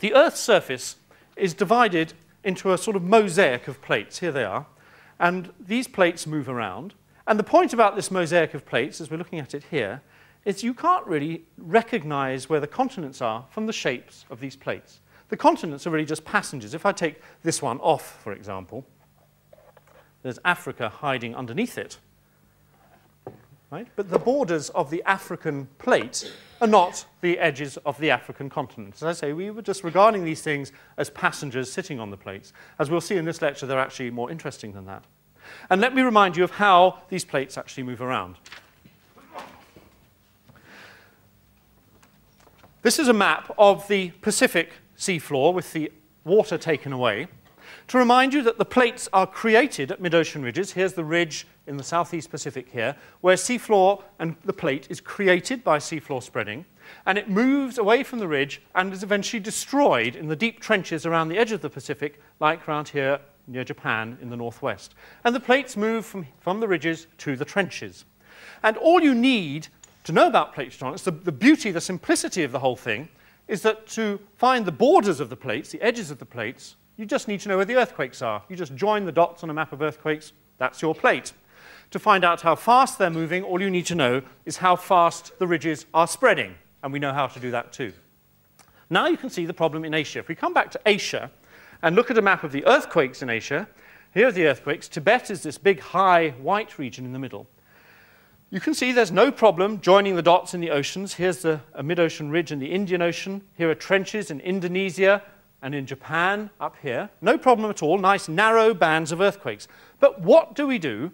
The Earth's surface is divided into a sort of mosaic of plates. Here they are. And these plates move around. And the point about this mosaic of plates, as we're looking at it here, is you can't really recognize where the continents are from the shapes of these plates. The continents are really just passengers. If I take this one off, for example, there's Africa hiding underneath it. Right? But the borders of the African plate are not the edges of the African continent. As I say, we were just regarding these things as passengers sitting on the plates. As we'll see in this lecture, they're actually more interesting than that. And let me remind you of how these plates actually move around. This is a map of the Pacific seafloor with the water taken away, to remind you that the plates are created at mid-ocean ridges. Here's the ridge in the southeast Pacific here, where seafloor and the plate is created by seafloor spreading, and it moves away from the ridge and is eventually destroyed in the deep trenches around the edge of the Pacific, like around here near Japan in the northwest. And the plates move from the ridges to the trenches. And all you need to know about plate tectonics, the beauty, the simplicity of the whole thing, is that to find the borders of the plates, the edges of the plates, you just need to know where the earthquakes are. You just join the dots on a map of earthquakes, that's your plate. To find out how fast they're moving, all you need to know is how fast the ridges are spreading, and we know how to do that too. Now you can see the problem in Asia. If we come back to Asia and look at a map of the earthquakes in Asia, here are the earthquakes. Tibet is this big, high, white region in the middle. You can see there's no problem joining the dots in the oceans. Here's a mid-ocean ridge in the Indian Ocean. Here are trenches in Indonesia and in Japan up here. No problem at all, nice narrow bands of earthquakes. But what do we do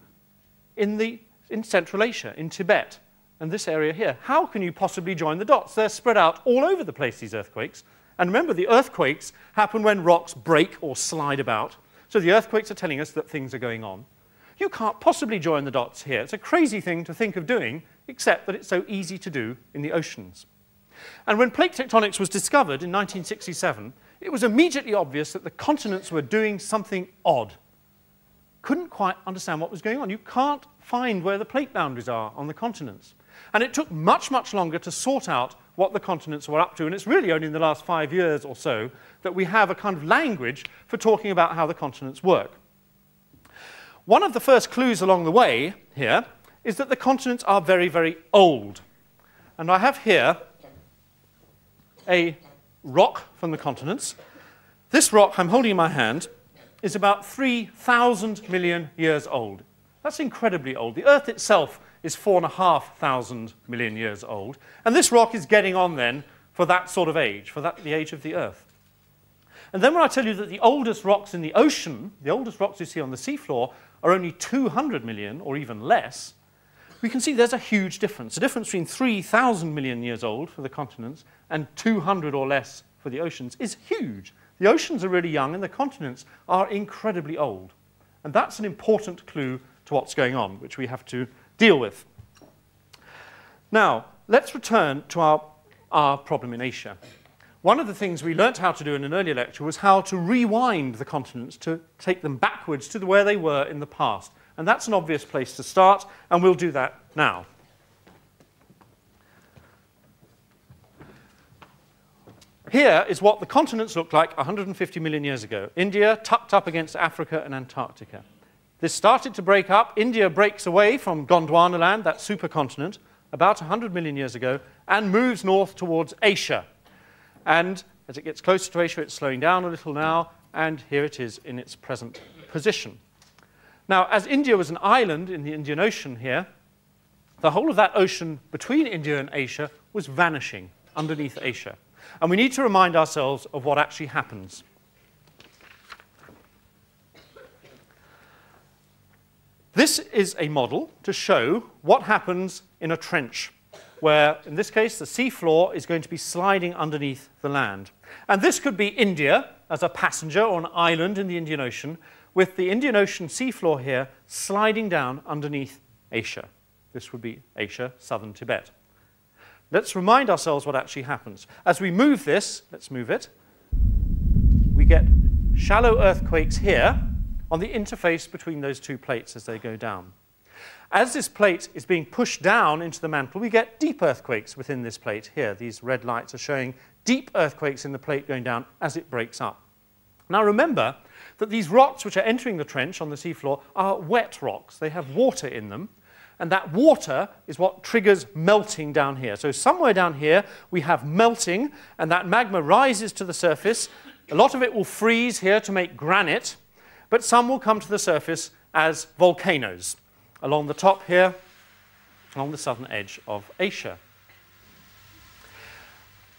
in Central Asia, in Tibet, and this area here? How can you possibly join the dots? They're spread out all over the place, these earthquakes. And remember, the earthquakes happen when rocks break or slide about. So the earthquakes are telling us that things are going on. You can't possibly join the dots here. It's a crazy thing to think of doing, except that it's so easy to do in the oceans. And when plate tectonics was discovered in 1967, it was immediately obvious that the continents were doing something odd. Couldn't quite understand what was going on. You can't find where the plate boundaries are on the continents. And it took much, much longer to sort out what the continents were up to. And it's really only in the last 5 years or so that we have a kind of language for talking about how the continents work. One of the first clues along the way here is that the continents are very, very old. And I have here a rock from the continents. This rock I'm holding in my hand is about 3,000 million years old. That's incredibly old. The Earth itself is 4,500 million years old. And this rock is getting on then for that sort of age, for the age of the Earth. And then when I tell you that the oldest rocks in the ocean, the oldest rocks you see on the seafloor, are only 200 million or even less, we can see there's a huge difference. The difference between 3,000 million years old for the continents and 200 or less for the oceans is huge. The oceans are really young and the continents are incredibly old. And that's an important clue to what's going on, which we have to deal with. Now, let's return to our problem in Asia. One of the things we learnt how to do in an earlier lecture was how to rewind the continents, to take them backwards to where they were in the past. And that's an obvious place to start, and we'll do that now. Here is what the continents looked like 150 million years ago. India tucked up against Africa and Antarctica. This started to break up. India breaks away from Gondwana land, that supercontinent, about 100 million years ago, and moves north towards Asia. And as it gets closer to Asia, it's slowing down a little now, and here it is in its present position. Now, as India was an island in the Indian Ocean here, the whole of that ocean between India and Asia was vanishing underneath Asia. And we need to remind ourselves of what actually happens. This is a model to show what happens in a trench, where, in this case, the seafloor is going to be sliding underneath the land. And this could be India as a passenger or an island in the Indian Ocean, with the Indian Ocean seafloor here sliding down underneath Asia. This would be Asia, southern Tibet. Let's remind ourselves what actually happens. As we move this, let's move it, we get shallow earthquakes here on the interface between those two plates as they go down. As this plate is being pushed down into the mantle, we get deep earthquakes within this plate here. These red lights are showing deep earthquakes in the plate going down as it breaks up. Now remember that these rocks which are entering the trench on the seafloor are wet rocks. They have water in them, and that water is what triggers melting down here. So somewhere down here we have melting, and that magma rises to the surface. A lot of it will freeze here to make granite, but some will come to the surface as volcanoes along the top here, along the southern edge of Asia.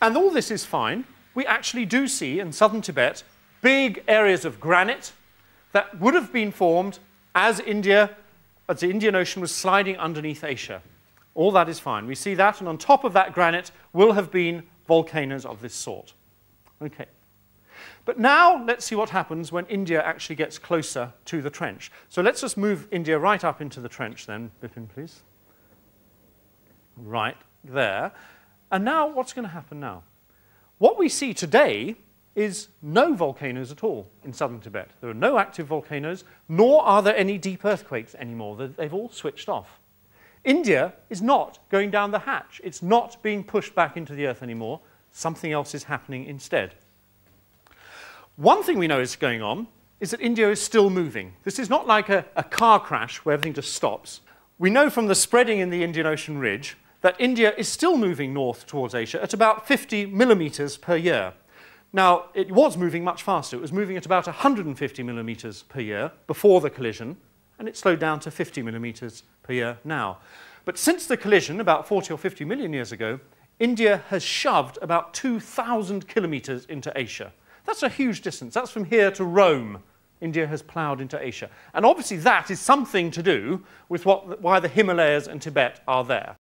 And all this is fine. We actually do see in southern Tibet big areas of granite that would have been formed as the Indian Ocean was sliding underneath Asia. All that is fine. We see that, and on top of that granite will have been volcanoes of this sort. Okay. But now let's see what happens when India actually gets closer to the trench. So let's just move India right up into the trench then, Bipin, please. Right there. And now what's going to happen now? What we see today is no volcanoes at all in southern Tibet. There are no active volcanoes, nor are there any deep earthquakes anymore. They've all switched off. India is not going down the hatch. It's not being pushed back into the earth anymore. Something else is happening instead. One thing we know is going on is that India is still moving. This is not like a car crash where everything just stops. We know from the spreading in the Indian Ocean ridge that India is still moving north towards Asia at about 50 millimeters per year. Now, it was moving much faster. It was moving at about 150 millimeters per year before the collision, and it slowed down to 50 millimeters per year now. But since the collision, about 40 or 50 million years ago, India has shoved about 2,000 kilometers into Asia. That's a huge distance. That's from here to Rome. India has ploughed into Asia. And obviously that is something to do with why the Himalayas and Tibet are there.